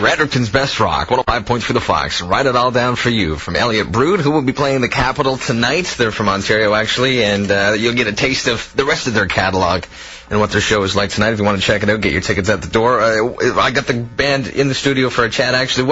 Edmonton's best rock, 105 points for the Fox. Write it all down for you. From Elliott Brood, who will be playing the Capitol tonight. They're from Ontario, actually, and you'll get a taste of the rest of their catalog and what their show is like tonight. If you want to check it out, get your tickets at the door. I got the band in the studio for a chat, actually.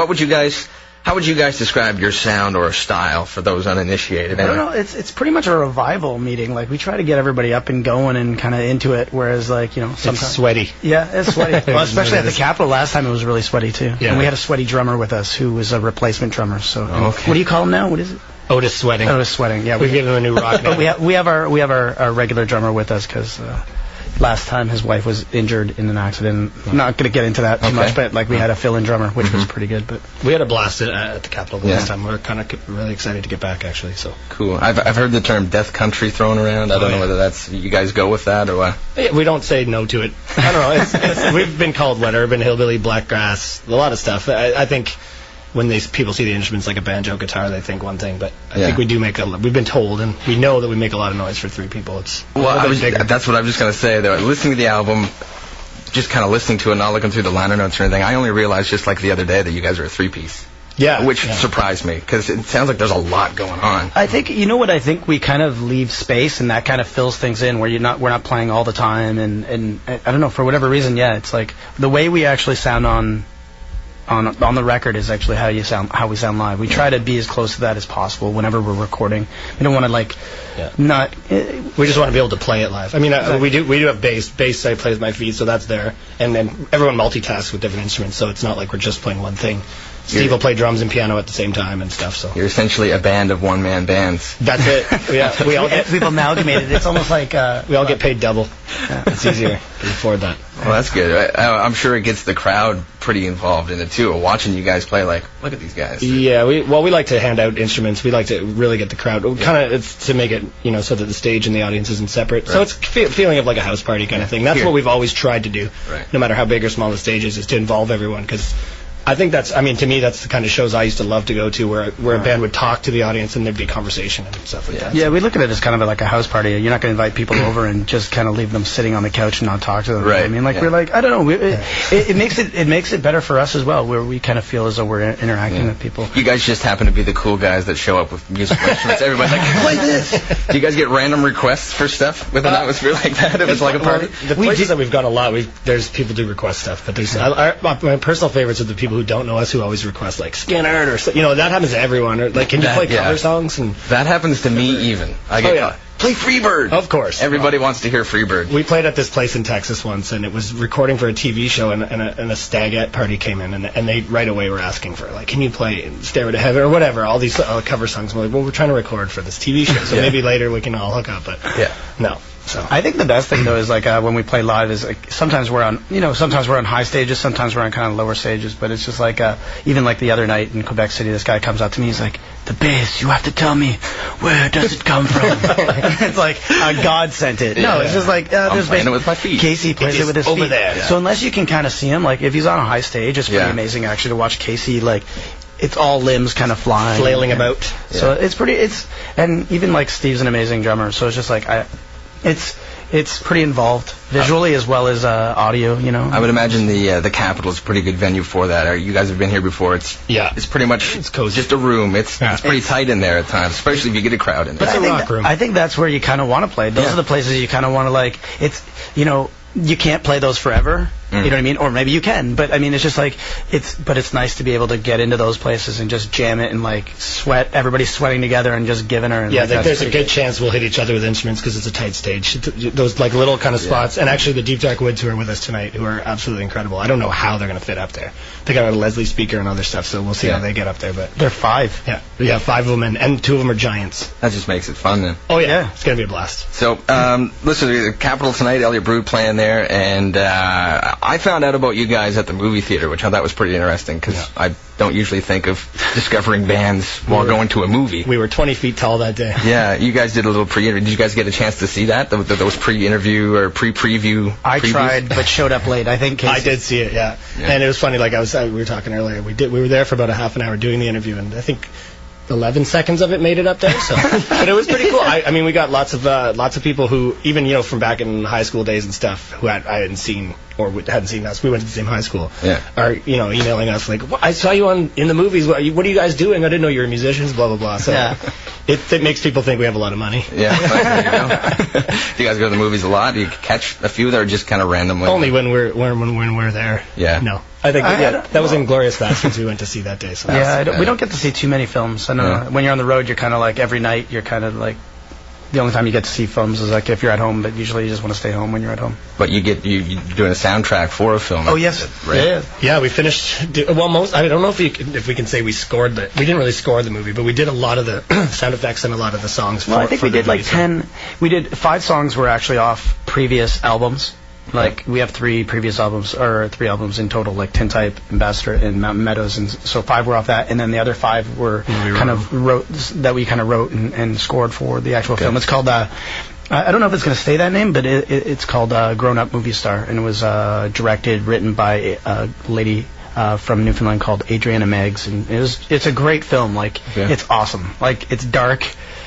How would you guys describe your sound or style for those uninitiated? I don't know. It's pretty much a revival meeting. Like, we try to get everybody up and going and kind of into it, whereas, like, sometimes... It's sweaty. Yeah, it's sweaty. Well, especially at the Capitol last time, it was really sweaty, too. Yeah. And we had a sweaty drummer with us who was a replacement drummer, so... Okay. What do you call him now? What is it? Otis Sweating. Otis Sweating, yeah. We gave him a new rock name. But we have our regular drummer with us, because... last time his wife was injured in an accident. I'm not going to get into that too much, but we had a fill-in drummer, which was pretty good. But we had a blast at the Capitol last time. We're kind of really excited to get back, actually. So cool. I've heard the term Death Country thrown around. I don't know whether that's you guys go with that or what. Yeah, we don't say no to it. I don't know. We've been called wet urban, hillbilly, blackgrass, a lot of stuff. I think when people see the instruments like a banjo, guitar, they think one thing, but I think we do we've been told, and we know that we make a lot of noise for three people. That's what I was just going to say, though. Listening to the album, just kind of listening to it, not looking through the liner notes or anything, I only realized just like the other day that you guys are a three-piece. Yeah. Which surprised me, because it sounds like there's a lot going on. I think, I think we kind of leave space, and that kind of fills things in, where we're not playing all the time, and I don't know, for whatever reason, it's like, the way we actually sound on the record is actually how we sound live. We try to be as close to that as possible whenever we're recording. We don't want to we just want to be able to play it live. I mean, we do have bass. Bass I play with my feet, so that's there. And then everyone multitasks with different instruments, so it's not like we're just playing one thing. Steve will play drums and piano at the same time and stuff. So you're essentially a band of one-man bands. That's it. Yeah, we've amalgamated. It's almost like we all get paid double. It's easier to afford that. Well, that's good. I'm sure it gets the crowd pretty involved in it too. Watching you guys play, like, look at these guys. Yeah, we like to hand out instruments. We like to really get the crowd. Kind of, it's to make it so that the stage and the audience isn't separate. Right. So it's feeling of like a house party kind of thing. That's what we've always tried to do. Right. No matter how big or small the stage is to involve everyone, because I think to me, that's the kind of shows I used to love to go to, where a band would talk to the audience and there'd be conversation and stuff like that. Yeah, we look at it as kind of like a house party. You're not going to invite people over and just kind of leave them sitting on the couch and not talk to them. Right. I mean, we're like, I don't know. It makes it better for us as well, where we kind of feel as though we're interacting with people. You guys just happen to be the cool guys that show up with musical instruments. Everybody's like, play this. Do you guys get random requests for stuff with an atmosphere like that? If it's like a party. The places that we've gone a lot, there's people do request stuff, but there's my personal favorites are the people who don't know us who always request like Skinner or that happens to everyone. Or like, can you play cover songs? And that happens to me even. I get play Freebird. Of course, everybody wants to hear Freebird. We played at this place in Texas once, and it was recording for a TV show, and a stagette party came in, and they right away were asking for like, can you play Stairway to Heaven or whatever, all these cover songs. We're like, well, we're trying to record for this TV show, so maybe later we can all hook up. But no. So I think the best thing though is like when we play live is like sometimes we're on high stages, sometimes we're on kind of lower stages, but it's just like even like the other night in Quebec City, this guy comes out to me, he's like, the bass, you have to tell me where does it come from. It's like God sent it. No, it's just like there's playing it with my feet. Casey plays it with his feet over there. So unless you can kind of see him, like if he's on a high stage, it's pretty amazing actually to watch Casey like. It's all limbs kind of flying, flailing about. So and even like Steve's an amazing drummer, so it's just like it's pretty involved visually as well as audio. I would imagine the Capitol is a pretty good venue for that. You guys have been here before. It's pretty much cozy. Just a room. It's pretty tight in there at times, especially if you get a crowd in there. But it's a rock room. I think that's where you kind of want to play. Those are the places you kind of want to like. It's you can't play those forever. You know what I mean? Or maybe you can, but I mean, it's just like it's nice to be able to get into those places and just jam it and like sweat. Everybody's sweating together and just giving her. And there's a good chance we'll hit each other with instruments because it's a tight stage. Those like little kind of spots, and actually the Deep Dark Woods who are with us tonight, who are absolutely incredible. I don't know how they're going to fit up there. They got a Leslie speaker and other stuff, so we'll see how they get up there. But they're 5. Yeah, 5 of them, and 2 of them are giants. That just makes it fun then. Oh yeah. It's going to be a blast. So listen, the Capitol tonight, Elliott Brood playing there, and I found out about you guys at the movie theater, which I thought was pretty interesting because I don't usually think of discovering bands while going to a movie. We were 20 feet tall that day. Yeah, you guys did a little pre-interview. Did you guys get a chance to see that? Those pre-interview or pre-preview I previews? tried, but showed up late. I think Casey. I did see it, and it was funny. Like we were talking earlier, we were there for about a half an hour doing the interview, and I think 11 seconds of it made it up there, so but it was pretty cool. I mean, we got lots of people who, even, you know, from back in high school days and stuff, who I hadn't seen or hadn't seen us. We went to the same high school. Yeah. Are, you know, emailing us like, I saw you in the movies. What are you guys doing? I didn't know you were musicians. Blah blah blah. So Yeah. it makes people think we have a lot of money. Yeah. There you go. Do you guys go to the movies a lot? Do you catch a few that are just kind of randomly? Only when we're there. Yeah. No, I think that was in Glorious Bastards we went to see that day. So Yeah, we don't get to see too many films. I know when you're on the road, you're kind of like every night. You're kind of like the only time you get to see films is like if you're at home, but usually you just want to stay home when you're at home. But you're doing a soundtrack for a film. Oh yes, right? Yeah, we finished. Well, I don't know if we can say we scored we didn't really score the movie, but we did a lot of the sound effects and a lot of the songs. Well, I think we did like 10. We did 5 songs were actually off previous albums. Like we have 3 previous albums, or 3 albums in total, like Tintype, Ambassador, and Mountain Meadows, and so 5 were off that, and then the other 5 were kind of wrote and scored for the actual film. It's called I don't know if it's going to stay that name, but it's called Grown Up Movie Star, and it was directed, written by a lady from Newfoundland called Adriana Meggs, and it's a great film. Like it's awesome. Like it's dark.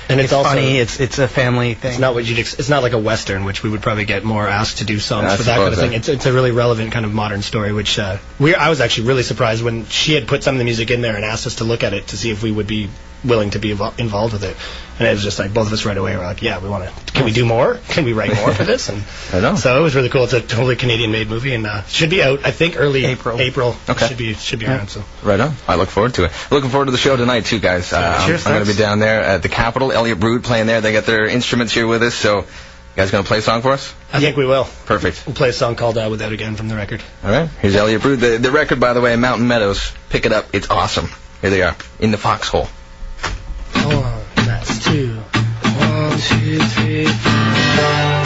And it's also funny. It's a family thing. It's not what it's not like a western, which we would probably get more asked to do songs for that kind of thing. It's a really relevant kind of modern story, which I was actually really surprised when she had put some of the music in there and asked us to look at it to see if we would be willing to be involved with it. And it was just like both of us right away were like, yeah, we want to. Can we do more? Can we write more for this? And I know. So it was really cool. It's a totally Canadian-made movie, and should be out, I think, early April. Okay. Should be around. So right on. I look forward to it. Looking forward to the show tonight too, guys. Cheers. I'm going to be down there at the Capitol. Elliott Brood playing there. They got their instruments here with us. So, you guys going to play a song for us? I think we will. Perfect. We'll play a song called "Without Again" from the record. All right. Here's Elliott Brood. The record, by the way, Mountain Meadows. Pick it up. It's awesome. Here they are in the foxhole. 1, that's 2. 1, 2, 3, 4.